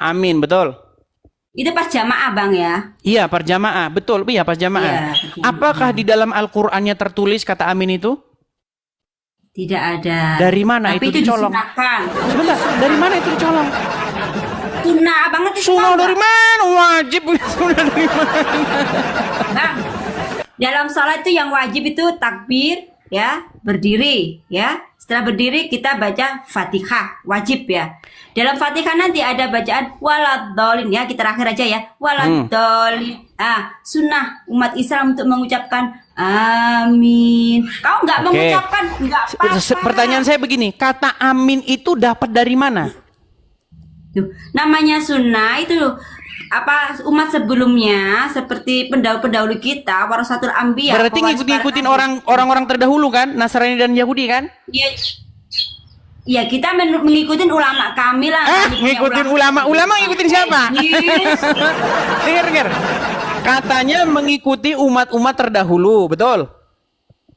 Amin, betul. Itu pas jamaah Bang ya. Iya, perjamaah, betul. Iya, pas Iya, jamaah. berjamaah. Apakah di dalam Al-Qur'annya tertulis kata amin itu? Tidak ada. Dari mana Tapi itu itu dicolong? disunahkan. Sebentar, dari mana itu dicolong? Sunnah banget itu Sunnah tahu dari nggak? mana? Wajib sunnah dari mana? Bang, dalam sholat itu yang wajib itu takbir, ya, berdiri, ya. Setelah berdiri kita baca Fatihah, wajib ya. Dalam Fatihah nanti ada bacaan waladhdallin ya, kita terakhir aja ya. Waladhdallin. Sunnah umat Islam untuk mengucapkan amin. Kau nggak Oke. mengucapkan nggak apa-apa. Pertanyaan saya begini, kata amin itu dapat dari mana? Tuh, namanya sunnah itu apa umat sebelumnya seperti pendahulu-pendahulu kita warasatul anbiya. Berarti ngikutin orang-orang terdahulu kan, Nasrani dan Yahudi kan? Iya, ya kita mengikutin ulama kami lah. Kami punya Ngikutin ulama. Ulama ngikutin siapa? Yes. Dengar. Katanya mengikuti umat-umat terdahulu, betul?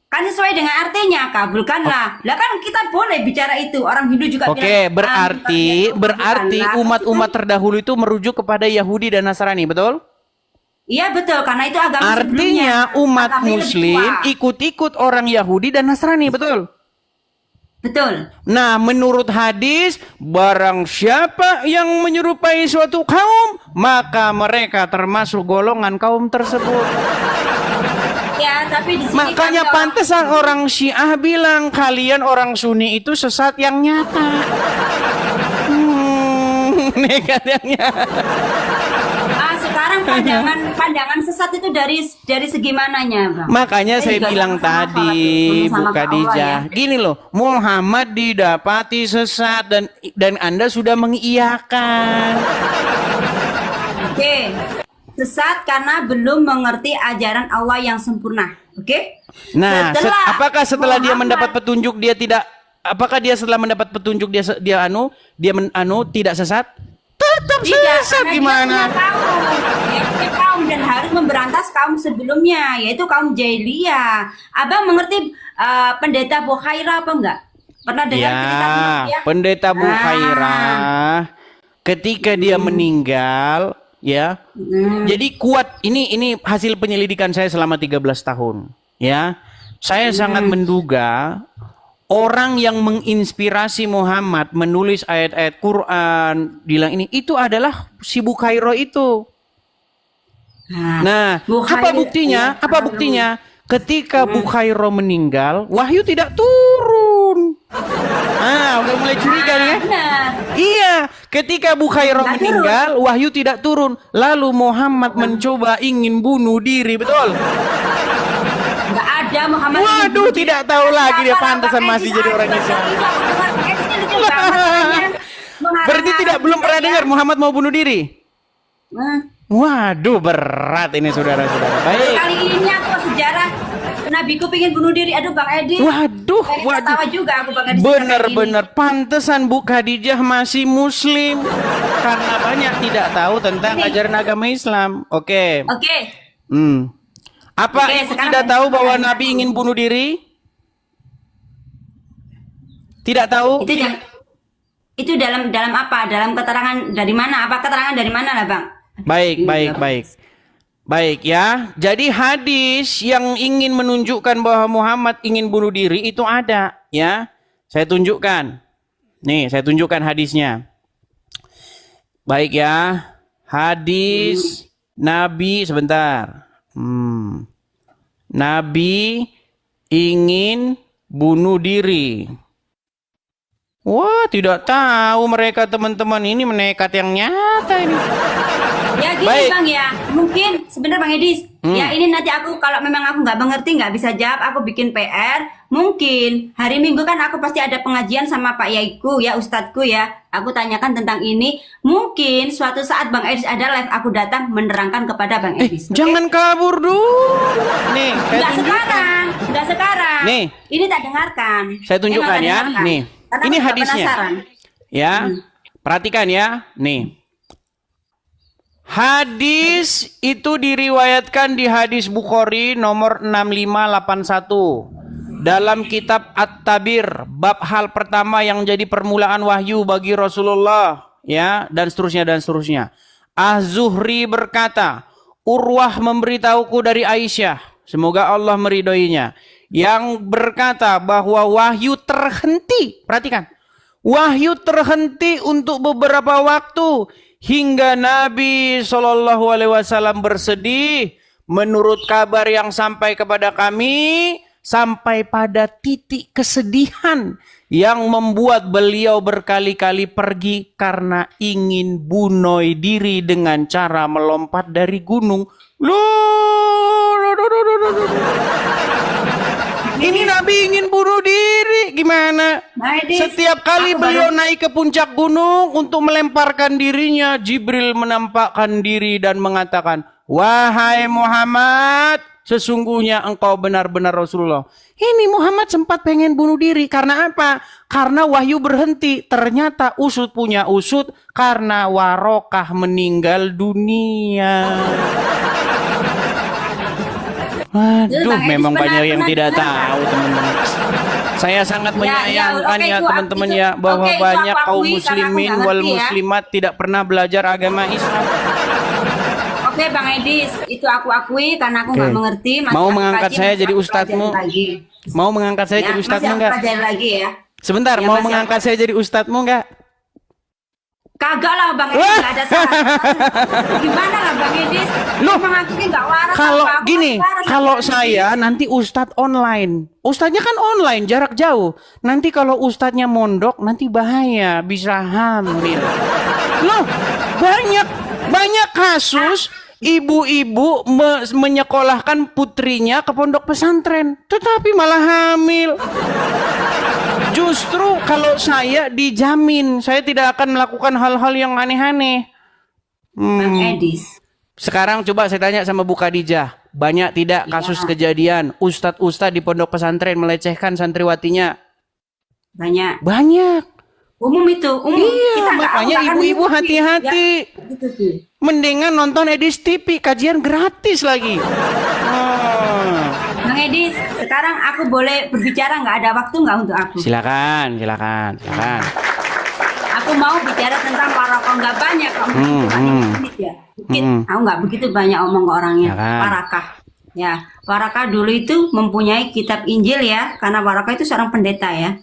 Kan sesuai dengan artinya, kabulkanlah. Lah kan kita boleh bicara itu. Orang Hindu juga Oke, bilang, berarti kabulkanlah. umat-umat terdahulu itu merujuk kepada Yahudi dan Nasrani, betul? Iya betul, karena itu agama sebelumnya. Artinya umat Agamanya lebih Muslim tua. ikut-ikut orang Yahudi dan Nasrani, betul? Betul. Nah, menurut hadis, barang siapa yang menyerupai suatu kaum, maka mereka termasuk golongan kaum tersebut. Ya, tapi di sini Makanya kan kalau- pantesan orang Syiah bilang kalian orang Sunni itu sesat yang nyata. Nekat yang nyata. Sekarang pandangan sesat itu dari segi mananya, Bang? Makanya saya juga bilang sama-sama tadi, sholat, Bu sama-sama ke Allah, Khadijah, ya. gini loh, Muhammad didapati sesat dan Anda sudah mengiyakan. Oke. Sesat karena belum mengerti ajaran Allah yang sempurna. Oke? Nah, apakah setelah dia Muhammad- mendapat petunjuk dia tidak? Apakah dia setelah mendapat petunjuk dia tidak sesat? Tetap Tidak, sesat karena gimana? dia punya kaum. Dia punya kaum dan harus memberantas kaum sebelumnya, yaitu kaum jahiliyah. Abang mengerti pendeta Bukhairah apa enggak? Pernah dengar cerita tentang Ya, dia? pendeta Bukhairah ketika dia meninggal, ya. Jadi kuat ini hasil penyelidikan saya selama 13 tahun, ya. Saya sangat menduga orang yang menginspirasi Muhammad menulis ayat-ayat Quran, bilang ini itu adalah si Bukhairah itu. Nah, apa buktinya? Apa buktinya? Ketika Bukhairah meninggal, wahyu tidak turun. Udah mulai curiga nih ya. Benar. Iya, ketika Bukhairah Nggak meninggal, wahyu tidak turun. Lalu Muhammad mencoba ingin bunuh diri, betul? Enggak ada Muhammad. Waduh, tidak tahu lagi dia pantesan masih jadi orang Islam. Itu aku dengar ini lucu banget katanya. Berarti belum pernah dengar Muhammad mau bunuh diri? Waduh, berat ini saudara-saudara. Baik. Kali ini aku sejarah Nabiku pengen bunuh diri. Aduh Bang Edi. Waduh, Pengen ketawa juga aku Bang Edi. bener-bener pantesan Bu Khadijah masih Muslim karena banyak tidak tahu tentang ajaran agama Islam. Oke. Oke. Apa Oke, ibu sekarang tidak tahu bahwa lanjut. Nabi ingin bunuh diri? Tidak tahu? Itu dalam apa? Dalam keterangan dari mana? Apa keterangan dari mana lah Bang? Baik ya. Jadi hadis yang ingin menunjukkan bahwa Muhammad ingin bunuh diri itu ada ya. Saya tunjukkan. Nih, saya tunjukkan hadisnya. Baik ya. Hadis Nabi sebentar. Nabi ingin bunuh diri. Wah, tidak tahu mereka teman-teman ini menekat yang nyata ini. Ya gini Baik. Bang ya, mungkin sebentar Bang Edis. Ya ini nanti aku kalau memang aku nggak mengerti nggak bisa jawab, aku bikin PR. Mungkin hari Minggu kan aku pasti ada pengajian sama Pak Yaiku ya, Ustadku ya. Aku tanyakan tentang ini. Mungkin suatu saat Bang Edis ada live, aku datang menerangkan kepada Bang Edis. Oke? Jangan kabur dulu. Nih, saya Nggak tunjukkan. sekarang, nggak sekarang. Nih. Ini tak dengarkan. Saya tunjukkan Emang tak ya. dengarkan. Nih. Karena Ini aku juga hadisnya. penasaran. Ya. Perhatikan ya. Nih. Hadis itu diriwayatkan di hadis Bukhari nomor 6581. Dalam kitab At-Tabir, bab hal pertama yang jadi permulaan wahyu bagi Rasulullah. ya, dan seterusnya dan seterusnya. Az-Zuhri berkata, Urwah memberitahuku dari Aisyah, semoga Allah meridhoinya, yang berkata bahwa wahyu terhenti. Perhatikan, wahyu terhenti untuk beberapa waktu hingga Nabi SAW bersedih. Menurut kabar yang sampai kepada kami, sampai pada titik kesedihan yang membuat beliau berkali-kali pergi karena ingin bunuh diri dengan cara melompat dari gunung. Ini Nabi ingin bunuh diri, gimana? Setiap kali beliau naik ke puncak gunung untuk melemparkan dirinya, Jibril menampakkan diri dan mengatakan, wahai Muhammad, sesungguhnya engkau benar-benar Rasulullah. Ini Muhammad sempat pengen bunuh diri. Karena apa? Karena wahyu berhenti. Ternyata usut punya usut. Karena Warokah meninggal dunia. Aduh, memang banyak yang tidak tahu, teman-teman. Saya sangat menyayangkan ya teman-teman ya, bahwa banyak kaum muslimin wal muslimat tidak pernah belajar agama Islam. Oke Bang Edis, itu aku akui karena aku nggak mengerti. Mau mengangkat saya jadi ustadzmu? Mau mengangkat saya jadi ustadzmu nggak? Lagi ya. Sebentar, mau mengangkat saya jadi ustadzmu nggak? Kagak lah Bang Edis, nggak ada salah. Gimana lah Bang Edis? Loh, mengakui nggak waras. Kalau gini, kalau saya nanti ustadz online, ustadznya kan online, jarak jauh. Nanti kalau ustadznya mondok, nanti bahaya, bisa hamil. Loh, banyak kasus. Ibu-ibu menyekolahkan putrinya ke pondok pesantren, tetapi malah hamil. Justru kalau saya dijamin, saya tidak akan melakukan hal-hal yang aneh-aneh. Bang Edis. Sekarang coba saya tanya sama Bu Khadijah, banyak tidak kasus kejadian ustadz-ustadz di pondok pesantren melecehkan santriwatinya? Banyak. Umum itu, umum. Iya, kita makanya ibu-ibu hati-hati. Ya, mendingan nonton Edis TV, kajian gratis lagi. Bang Edis, sekarang aku boleh berbicara, nggak ada waktu nggak untuk aku? Silakan. Aku mau bicara tentang Warakah, nggak banyak kamu menit ya. Aku nggak begitu banyak omong ke orangnya. Warakah. Ya, Warakah dulu itu mempunyai kitab Injil ya, karena Warakah itu seorang pendeta ya.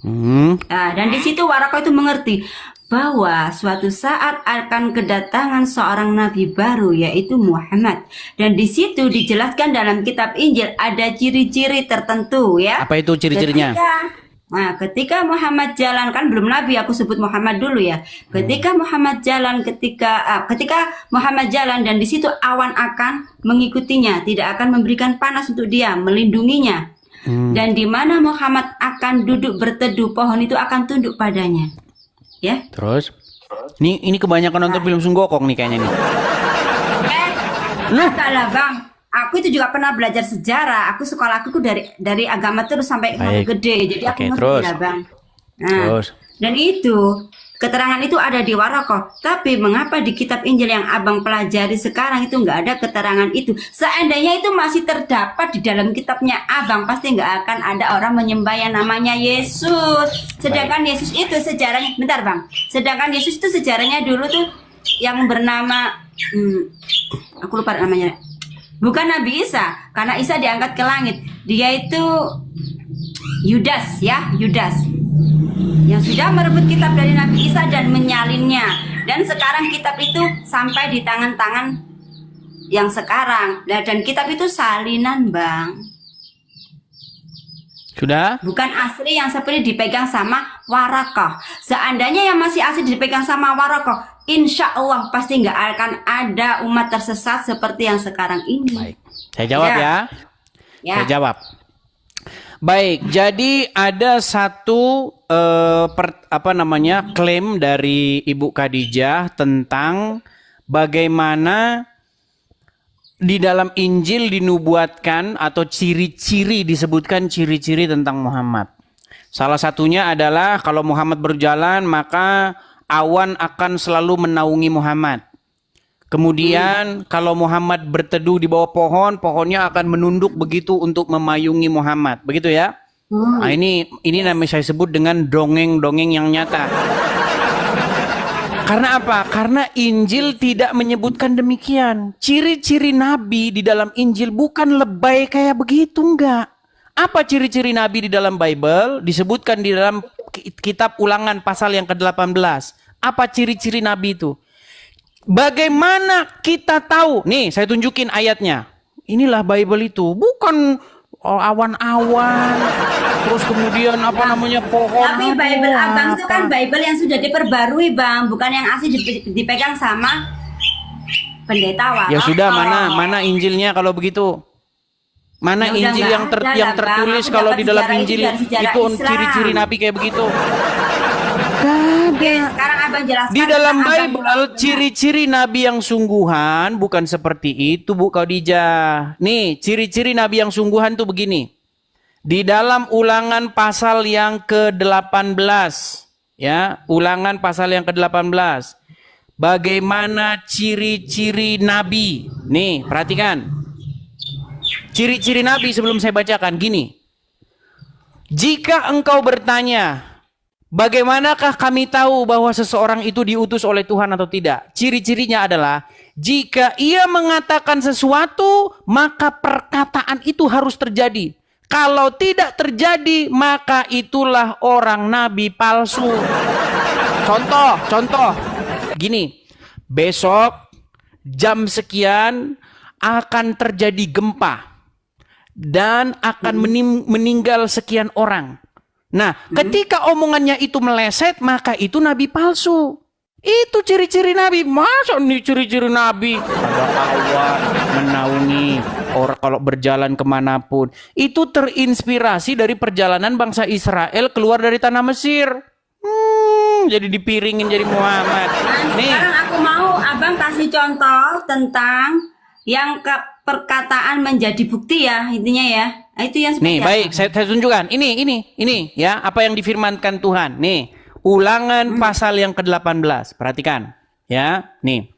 Nah, dan di situ Warakah itu mengerti bahwa suatu saat akan kedatangan seorang nabi baru yaitu Muhammad, dan di situ dijelaskan dalam kitab Injil ada ciri-ciri tertentu ya. Apa itu ciri-cirinya? Ketika Muhammad jalan, kan belum nabi, aku sebut Muhammad dulu ya. Ketika Muhammad jalan, ketika Muhammad jalan dan di situ awan akan mengikutinya, tidak akan memberikan panas untuk dia, melindunginya. Dan di mana Muhammad akan duduk berteduh, pohon itu akan tunduk padanya. Ya. Terus? Ini kebanyakan nonton film Sunggokong nih kayaknya nih. Lah Bang, aku itu juga pernah belajar sejarah. Aku sekolahku dari agama terus sampai gede. Jadi aku ngerti lah Bang. Terus. Dan itu keterangan itu ada di Warakah. Tapi mengapa di kitab Injil yang abang pelajari sekarang itu nggak ada keterangan itu? Seandainya itu masih terdapat di dalam kitabnya abang, pasti nggak akan ada orang menyembah yang namanya Yesus. Sedangkan Yesus itu sejarahnya, bentar Bang. Sedangkan Yesus itu sejarahnya dulu tuh yang bernama, aku lupa namanya. Bukan Nabi Isa, karena Isa diangkat ke langit. Dia itu Yudas ya, Yudas. Yang sudah merebut kitab dari Nabi Isa dan menyalinnya. Dan sekarang kitab itu sampai di tangan-tangan yang sekarang. Dan kitab itu salinan Bang. Sudah? Bukan asli yang seperti dipegang sama Warakah. Seandainya yang masih asli dipegang sama Warakah, insya Allah pasti nggak akan ada umat tersesat seperti yang sekarang ini. Baik, saya jawab ya. Saya jawab. Baik, jadi ada satu klaim dari Ibu Khadijah tentang bagaimana di dalam Injil dinubuatkan atau ciri-ciri, disebutkan ciri-ciri tentang Muhammad. Salah satunya adalah kalau Muhammad berjalan maka awan akan selalu menaungi Muhammad. Kemudian kalau Muhammad berteduh di bawah pohon, pohonnya akan menunduk begitu untuk memayungi Muhammad. Begitu ya? Nah, ini namanya saya sebut dengan dongeng-dongeng yang nyata. Karena apa? Karena Injil tidak menyebutkan demikian. Ciri-ciri Nabi di dalam Injil bukan lebay kayak begitu, enggak. Apa ciri-ciri Nabi di dalam Bible? Disebutkan di dalam kitab Ulangan pasal yang ke-18. Apa ciri-ciri Nabi itu? Bagaimana kita tahu? Nih, saya tunjukin ayatnya. Inilah Bible itu. Bukan awan-awan, terus kemudian apa namanya pohon. Tapi Bible abang itu kan Bible yang sudah diperbarui bang, bukan yang asli dipegang sama pendeta wala. Ya sudah, mana Injilnya kalau begitu? Mana Ya Injil yang tertulis kalau di dalam Injil itu ciri-ciri Nabi kayak begitu? Oke, sekarang abang jelaskan. Di dalam tentang Bible ciri-ciri Nabi yang sungguhan bukan seperti itu, Bu Khadijah. Nih, ciri-ciri Nabi yang sungguhan tuh begini. Di dalam Ulangan pasal yang ke-18, ya, Ulangan pasal yang ke-18. Bagaimana ciri-ciri Nabi? Nih, perhatikan. Ciri-ciri Nabi sebelum saya bacakan gini. Jika engkau bertanya, bagaimanakah kami tahu bahwa seseorang itu diutus oleh Tuhan atau tidak? Ciri-cirinya adalah jika ia mengatakan sesuatu, maka perkataan itu harus terjadi. Kalau tidak terjadi, maka itulah orang nabi palsu. Contoh. Gini, besok jam sekian akan terjadi gempa dan akan meninggal sekian orang. Nah, ketika omongannya itu meleset, maka itu nabi palsu. Itu ciri-ciri nabi. Masa nih ciri-ciri nabi? Ada awan menaungi orang kalau berjalan kemanapun. Itu terinspirasi dari perjalanan bangsa Israel keluar dari tanah Mesir. Jadi dipiringin jadi Muhammad. Nah, Nih. sekarang aku mau abang kasih contoh tentang yang perkataan menjadi bukti ya, intinya ya. Itu yang Nih, baik, saya tunjukkan. Ini ya, apa yang difirmankan Tuhan. Nih, Ulangan pasal yang ke-18. Perhatikan, ya. Nih.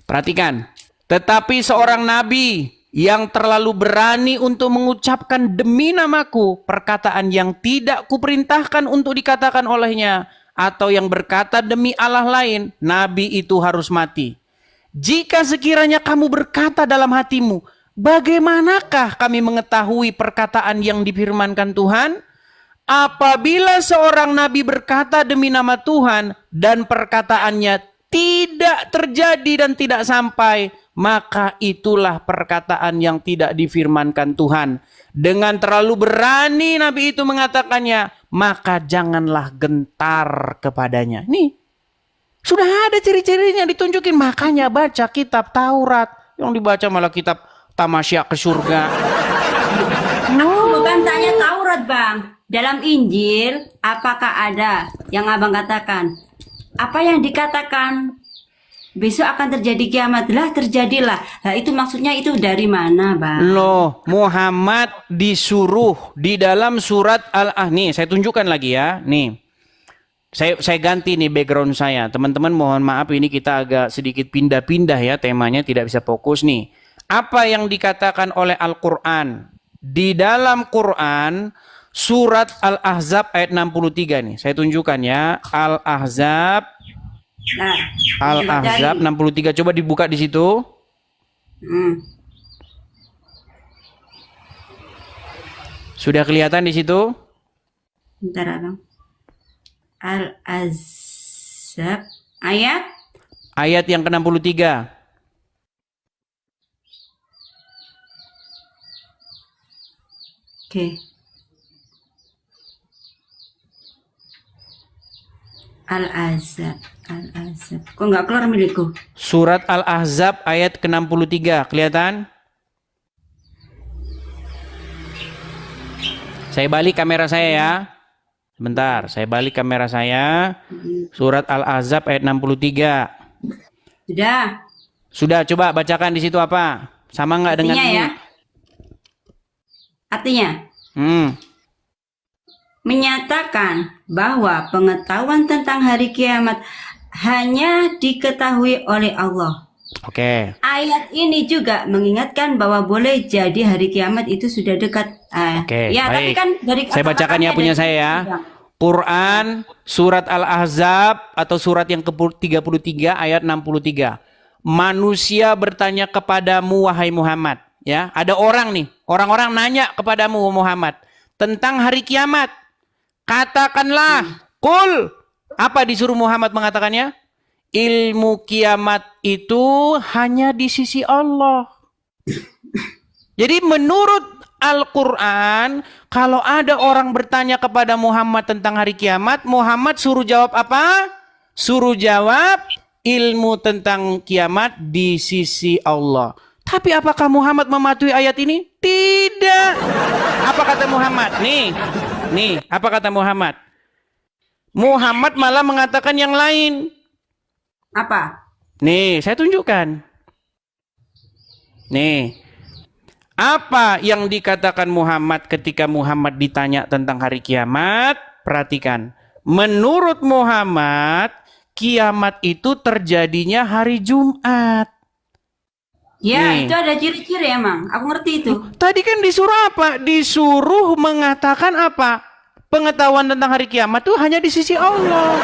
Perhatikan. Tetapi seorang nabi yang terlalu berani untuk mengucapkan demi namaku perkataan yang tidak kuperintahkan untuk dikatakan olehnya, atau yang berkata demi Allah lain, nabi itu harus mati. Jika sekiranya kamu berkata dalam hatimu, bagaimanakah kami mengetahui perkataan yang difirmankan Tuhan? Apabila seorang nabi berkata demi nama Tuhan dan perkataannya tidak terjadi dan tidak sampai, maka itulah perkataan yang tidak difirmankan Tuhan. Dengan terlalu berani nabi itu mengatakannya, maka janganlah gentar kepadanya. Nih, sudah ada ciri-cirinya ditunjukin. Makanya baca kitab Taurat. Yang dibaca malah kitab tamasya ke surga. bukan tanya Taurat bang. Dalam Injil apakah ada yang abang katakan? Apa yang dikatakan besok akan terjadi kiamat? Lah terjadilah. Nah itu maksudnya itu dari mana bang? Loh, Muhammad disuruh di dalam surat Nih, saya tunjukkan lagi ya. Nih. Saya ganti nih background saya. Teman-teman mohon maaf ini kita agak sedikit pindah-pindah ya, temanya tidak bisa fokus nih. Apa yang dikatakan oleh Al-Qur'an? Di dalam Quran surat Al-Ahzab ayat 63 nih. Saya tunjukkan ya. Al-Ahzab. Nah, Al-Ahzab 63, coba dibuka di situ. Sudah kelihatan di situ? Bentar abang. Al-Ahzab ayat yang ke-63. Oke. Al-Ahzab. Kok nggak keluar milikku? Surat Al-Ahzab ayat ke-63. Kelihatan? Saya balik kamera saya ya. Sebentar, saya balik kamera saya. Surat Al-Ahzab ayat 63. Sudah, coba bacakan di situ apa? Sama nggak dengan ini? Ya? Artinya? Menyatakan bahwa pengetahuan tentang hari kiamat hanya diketahui oleh Allah. Oke. Ayat ini juga mengingatkan bahwa boleh jadi hari kiamat itu sudah dekat. Oke, ya, baik. tapi kan dari saya bacakan ya punya saya ya. Quran surat Al-Ahzab atau surat yang ke-33 ayat 63. Manusia bertanya kepadamu wahai Muhammad, ya. Ada orang nih, orang-orang nanya kepadamu Muhammad tentang hari kiamat. Katakanlah, qul. Apa disuruh Muhammad mengatakannya? Ilmu kiamat itu hanya di sisi Allah. Jadi menurut Al-Quran, kalau ada orang bertanya kepada Muhammad tentang hari kiamat, Muhammad suruh jawab apa? Suruh jawab ilmu tentang kiamat di sisi Allah. Tapi apakah Muhammad mematuhi ayat ini? Tidak. Apa kata Muhammad? Nih, apa kata Muhammad? Muhammad malah mengatakan yang lain. Apa? Nih, saya tunjukkan. Nih. Apa yang dikatakan Muhammad ketika Muhammad ditanya tentang hari kiamat? Perhatikan. Menurut Muhammad, kiamat itu terjadinya hari Jumat. Ya, Nih. itu ada ciri-ciri emang. Aku ngerti itu. Tadi kan disuruh apa? Disuruh mengatakan apa? Pengetahuan tentang hari kiamat itu hanya di sisi Allah.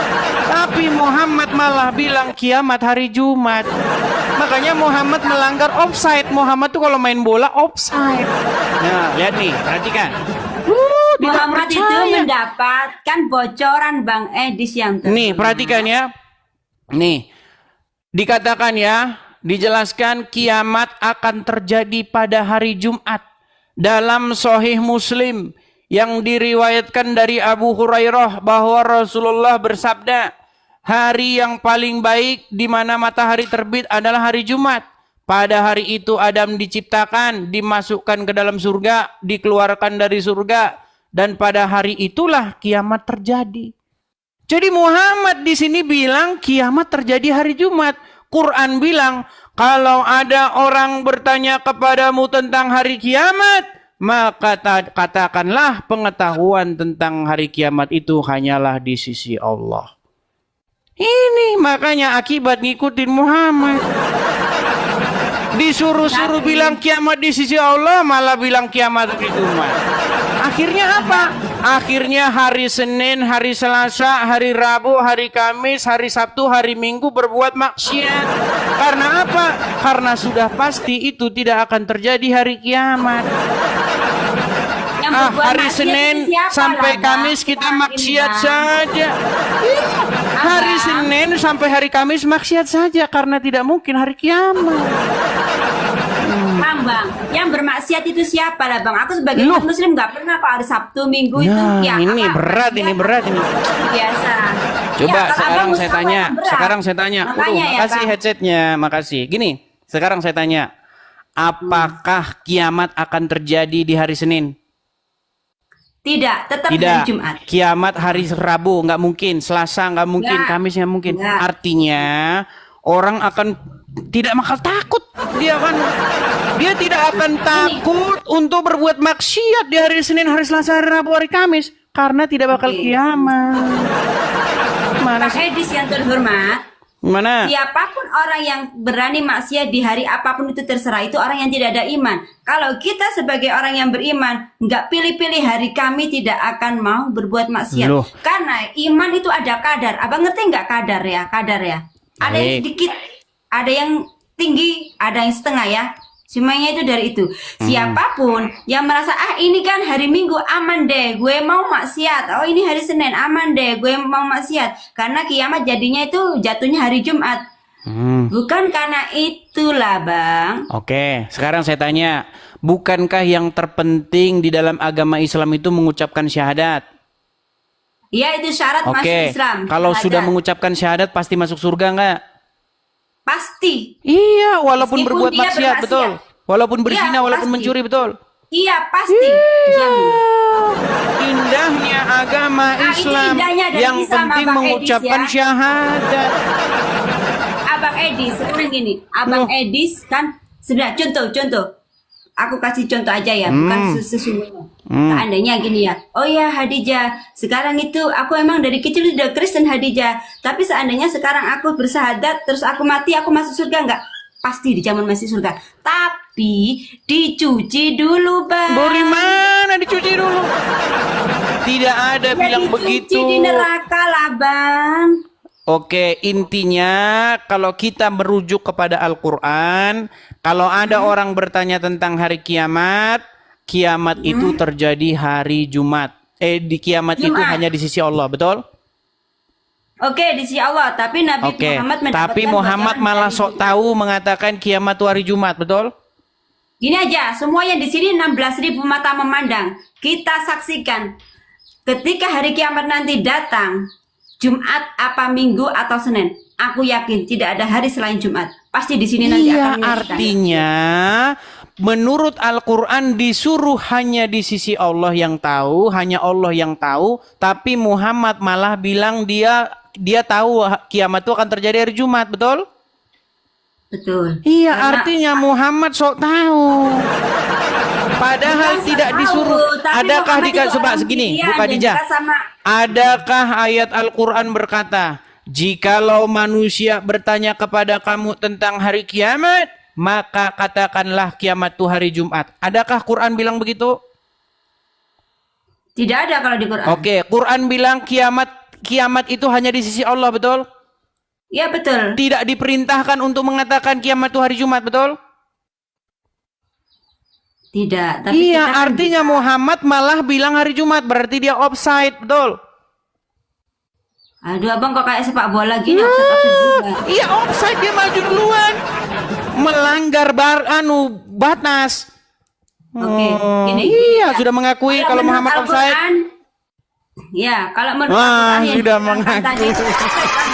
Tapi Muhammad malah bilang kiamat hari Jumat. Makanya Muhammad melanggar offside. Muhammad tuh kalau main bola offside. Nah, lihat nih, perhatikan. Muhammad itu mendapatkan bocoran Bang Edis yang Nih, perhatikan ya. Nih, dikatakan ya, dijelaskan kiamat akan terjadi pada hari Jumat. Dalam Sahih Muslim yang diriwayatkan dari Abu Hurairah bahwa Rasulullah bersabda, hari yang paling baik di mana matahari terbit adalah hari Jumat. Pada hari itu Adam diciptakan, dimasukkan ke dalam surga, dikeluarkan dari surga, dan pada hari itulah kiamat terjadi. Jadi Muhammad di sini bilang kiamat terjadi hari Jumat. Quran bilang kalau ada orang bertanya kepadamu tentang hari kiamat, maka katakanlah pengetahuan tentang hari kiamat itu hanyalah di sisi Allah. Ini makanya akibat ngikutin Muhammad. Disuruh-suruh bilang kiamat di sisi Allah, malah bilang kiamat di Jumat. Akhirnya apa? Akhirnya hari Senin, hari Selasa, hari Rabu, hari Kamis, hari Sabtu, hari Minggu berbuat maksiat. Karena apa? Karena sudah pasti itu tidak akan terjadi hari kiamat. Hari Senin sampai Kamis kita maksiat saja. Hari Senin sampai hari Kamis maksiat saja karena tidak mungkin hari kiamat. Bang, yang bermaksiat itu siapa lah Bang? Aku sebagai umat Muslim nggak pernah kok hari Sabtu Minggu itu ya. Ini berat ini. Biasa. Coba Ya, sekarang saya tanya. Makanya ya, makasih Bang. headsetnya, makasih. Gini, sekarang saya tanya, apakah kiamat akan terjadi di hari Senin? Tidak, tetap Tidak. hari Jumat. Kiamat hari Rabu nggak mungkin, Selasa nggak mungkin, Nggak. Kamis nggak mungkin. Nggak. Artinya orang akan tidak bakal takut. Dia tidak akan takut untuk berbuat maksiat di hari Senin, hari Selasa, hari Rabu, hari Kamis karena tidak bakal kiamat. Mana Pak sih? Edis yang terhormat, Mana? siapapun orang yang berani maksiat di hari apapun itu terserah, itu orang yang tidak ada iman. Kalau kita sebagai orang yang beriman nggak pilih-pilih hari kami tidak akan mau berbuat maksiat. Loh. Karena iman itu ada kadar. Abang ngerti nggak kadar ya? Kadar ya. Ada yang Baik. sedikit, ada yang tinggi, ada yang setengah ya. Semuanya itu dari itu. Siapapun yang merasa ini kan hari Minggu aman deh, gue mau maksiat. Oh ini hari Senin aman deh, gue mau maksiat. Karena kiamat jadinya itu jatuhnya hari Jumat. Bukan karena itulah Bang. Oke, sekarang saya tanya, bukankah yang terpenting di dalam agama Islam itu mengucapkan syahadat? Ya itu syarat masuk Oke, Islam. kalau Syahadat. sudah mengucapkan syahadat pasti masuk surga nggak? Pasti. Iya, walaupun Meskipun berbuat dia maksiat, bermaksiat. betul. Walaupun berzina, Iya, walaupun pasti. mencuri, betul. Iya pasti. Jamin. Indahnya agama ini Islam indahnya dari yang Islam, penting Abang mengucapkan Edis, ya. syahadat. Abang Edis sekarang gini, Abang Edis kan sebenarnya contoh. Aku kasih contoh aja ya, bukan sesungguhnya. Seandainya gini ya, oh ya Hadijah, sekarang itu aku emang dari kecil udah Kristen Hadijah, tapi seandainya sekarang aku bersahadat, terus aku mati, aku masuk surga nggak? Pasti di zaman masih surga. Tapi dicuci dulu Bang. Dari mana dicuci dulu? Tidak ada Ya bilang dicuci begitu. di neraka lah, Bang. Oke, intinya kalau kita merujuk kepada Al-Quran, kalau ada orang bertanya tentang hari kiamat, kiamat itu terjadi hari Jumat. Di kiamat itu Jumat. hanya di sisi Allah, betul? Oke, di sisi Allah, tapi Nabi Oke, Muhammad tapi mendapatkan Muhammad bocoran malah dari sok Jumat. tahu mengatakan kiamat itu hari Jumat, betul? Gini aja, semua yang di sini 16.000 mata memandang. Kita saksikan ketika hari kiamat nanti datang, Jumat apa Minggu atau Senin. Aku yakin tidak ada hari selain Jumat. Pasti di sini nanti Iya, akan menyaksikan. artinya menurut Al-Quran disuruh hanya di sisi Allah yang tahu, hanya Allah yang tahu, tapi Muhammad malah bilang dia tahu kiamat itu akan terjadi hari Jumat, betul? Betul. Iya, Karena artinya Muhammad sok tahu. Padahal bukan tidak tahu, disuruh. tapi Adakah Muhammad itu coba orang segini, pilihan Bu dan Khadijah? juga sama. Adakah ayat Al-Quran berkata, jikalau manusia bertanya kepada kamu tentang hari kiamat, maka katakanlah kiamat itu hari Jumat. Adakah Quran bilang begitu? Tidak ada kalau di Quran. Oke, Quran bilang kiamat itu hanya di sisi Allah, betul? Iya betul. Tidak diperintahkan untuk mengatakan kiamat itu hari Jumat, betul? Tidak. Tapi Iya, kita kan artinya Muhammad malah bilang hari Jumat, berarti dia offside, betul? Aduh, abang kok kayak sepak bola gini, offset juga. Iya, offside, dia maju duluan. Melanggar batas. Oke, gini. Iya, sudah mengakui kalau menurut Muhammad offside. Al-Quran, ya, kalau menurut Wah, Al-Quran yang sudah diterangkan tadi mengaku. itu offset, kan?